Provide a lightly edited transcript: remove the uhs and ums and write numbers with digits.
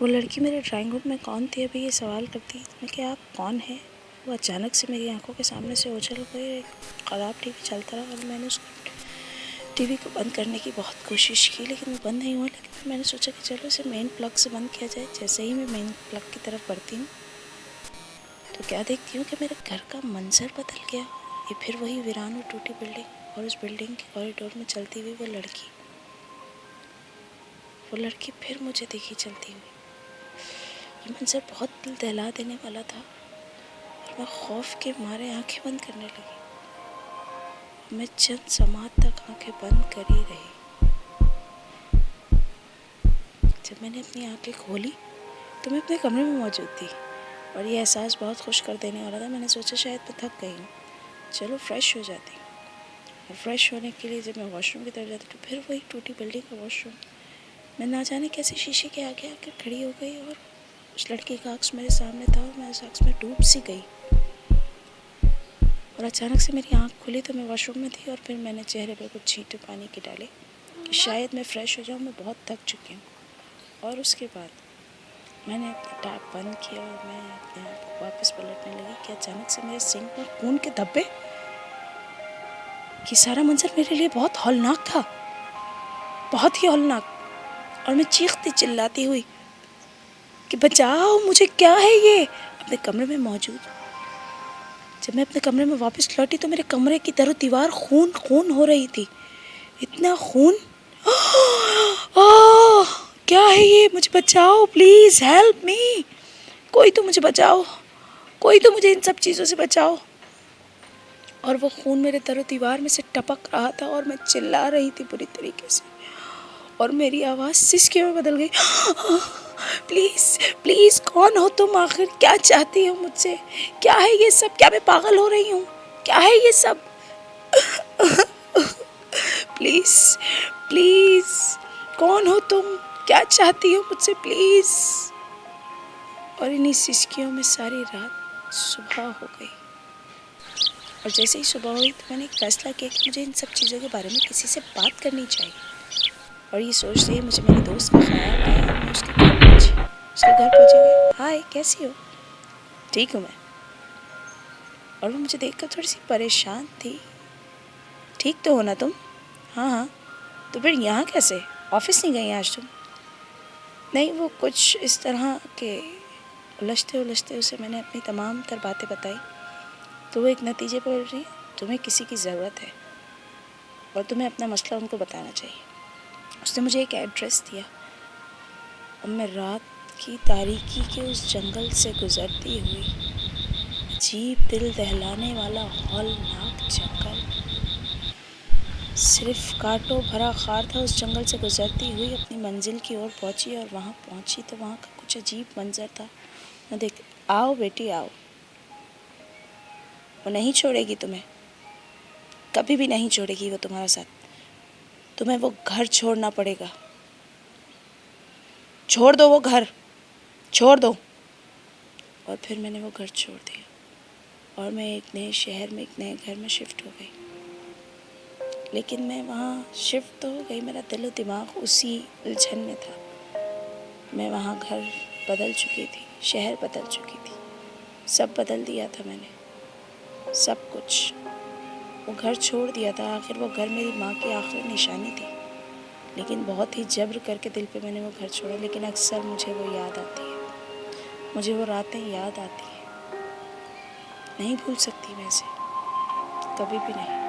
वो लड़की मेरे ड्राइंग रूम में कौन थी अभी ये सवाल करती है। मैं क्या आप कौन है? वो अचानक से मेरी आंखों के सामने से उछल गई। ख़राब टीवी चलता रहा और मैंने उसको टीवी को बंद करने की बहुत कोशिश की, लेकिन वो बंद नहीं हुआ। लेकिन मैंने सोचा कि चलो इसे मेन प्लग से बंद किया जाए। जैसे ही मैं मेन प्लग की तरफ बढ़ती हूँ तो क्या देखती हूँ कि मेरे घर का मंजर बदल गया। ये फिर वही वीरान और टूटी बिल्डिंग, और उस बिल्डिंग के कॉरिडोर में चलती हुई वो लड़की फिर मुझे दिखी चलती हुई। ये मंजर बहुत दिल दहला देने वाला था और मैं खौफ के मारे आंखें बंद करने लगी। मैं चंद समात तक आंखें बंद कर ही रही। जब मैंने अपनी आंखें खोली तो मैं अपने कमरे में मौजूद थी और ये एहसास बहुत खुश कर देने वाला था। मैंने सोचा शायद मैं थक गई हूँ, चलो फ्रेश हो जाती। और फ्रेश होने के लिए जब मैं वॉशरूम की तरफ जाती तो फिर वही टूटी बिल्डिंग का वॉशरूम। मैं ना जाने कैसे शीशे के आगे आकर खड़ी हो गई और उस लड़की का अक्स मेरे सामने था और मैं उस अक्स में डूब सी गई। और अचानक से मेरी आँख खुली तो मैं वॉशरूम में थी और फिर मैंने चेहरे पर कुछ छींटे पानी के डाले कि शायद मैं फ़्रेश हो जाऊँ, मैं बहुत थक चुकी हूँ। और उसके बाद मैंने अपना टैप बंद किया और मैं अपने आप को वापस पलटने लगी कि अचानक से मेरे सिंक में खून के धब्बे। ये सारा मंजर मेरे लिए बहुत हौलनाक था, बहुत ही हौलनाक। और मैं चीखती चिल्लाती हुई कि बचाओ मुझे, क्या है ये, अपने कमरे में मौजूद। जब मैं अपने कमरे में वापस लौटी तो मेरे कमरे की दरो दीवार खून खून हो रही थी। इतना खून। क्या है ये, मुझे बचाओ प्लीज़, हेल्प मी। कोई तो मुझे बचाओ, कोई तो मुझे इन सब चीज़ों से बचाओ। और वो खून मेरे दरो दीवार में से टपक रहा था और मैं चिल्ला रही थी बुरी तरीके से और मेरी आवाज़ सिसकियों में बदल गई। प्लीज़ प्लीज़, कौन हो तुम, आखिर क्या चाहती हो मुझसे? क्या है ये सब? क्या मैं पागल हो रही हूँ? क्या है ये सब? प्लीज़ प्लीज़, कौन हो तुम? क्या चाहती हो मुझसे, प्लीज़? और इन्हीं सिसकियों में सारी रात सुबह हो गई। और जैसे ही सुबह हुई तो मैंने एक फ़ैसला किया कि मुझे इन सब चीज़ों के बारे में किसी से बात करनी चाहिए। और ये सोचते ही मुझे मेरे दोस्त का ख्याल आया और मैं उसके घर पहुँची गई। हाय, कैसी हो? ठीक हूँ मैं। और वो मुझे देखकर थोड़ी सी परेशान थी। ठीक तो हो ना तुम? हाँ हाँ। तो फिर यहाँ कैसे? ऑफिस नहीं गई आज तुम? नहीं, वो कुछ इस तरह के उलझते उलझते उसे मैंने अपनी तमाम तर बातें बताई तो वो एक नतीजे पर रही, तुम्हें किसी की ज़रूरत है और तुम्हें अपना मसला उनको बताना चाहिए। उसने मुझे एक एड्रेस दिया और मैं रात की तारीकी के उस जंगल से गुज़रती हुई, अजीब दिल दहलाने वाला हौलनाक जंगल, सिर्फ कांटों भरा खार था, उस जंगल से गुज़रती हुई अपनी मंजिल की ओर पहुंची। और वहाँ पहुंची तो वहाँ का कुछ अजीब मंजर था। मैं देख, आओ बेटी आओ, वो नहीं छोड़ेगी तुम्हें, कभी भी नहीं छोड़ेगी वो तुम्हारा साथ। तुम्हें वो घर छोड़ना पड़ेगा, छोड़ दो वो घर, छोड़ दो। और फिर मैंने वो घर छोड़ दिया और मैं एक नए शहर में, एक नए घर में शिफ्ट हो गई। लेकिन मैं वहाँ शिफ्ट तो हो गई, मेरा दिल और दिमाग उसी उलझन में था। मैं वहाँ घर बदल चुकी थी, शहर बदल चुकी थी, सब बदल दिया था मैंने, सब कुछ। वो घर छोड़ दिया था। आखिर वो घर मेरी माँ की आखिरी निशानी थी। लेकिन बहुत ही जब्र करके दिल पे मैंने वो घर छोड़ा। लेकिन अक्सर मुझे वो याद आती है, मुझे वो रातें याद आती हैं। नहीं भूल सकती मैं इसे, कभी भी नहीं।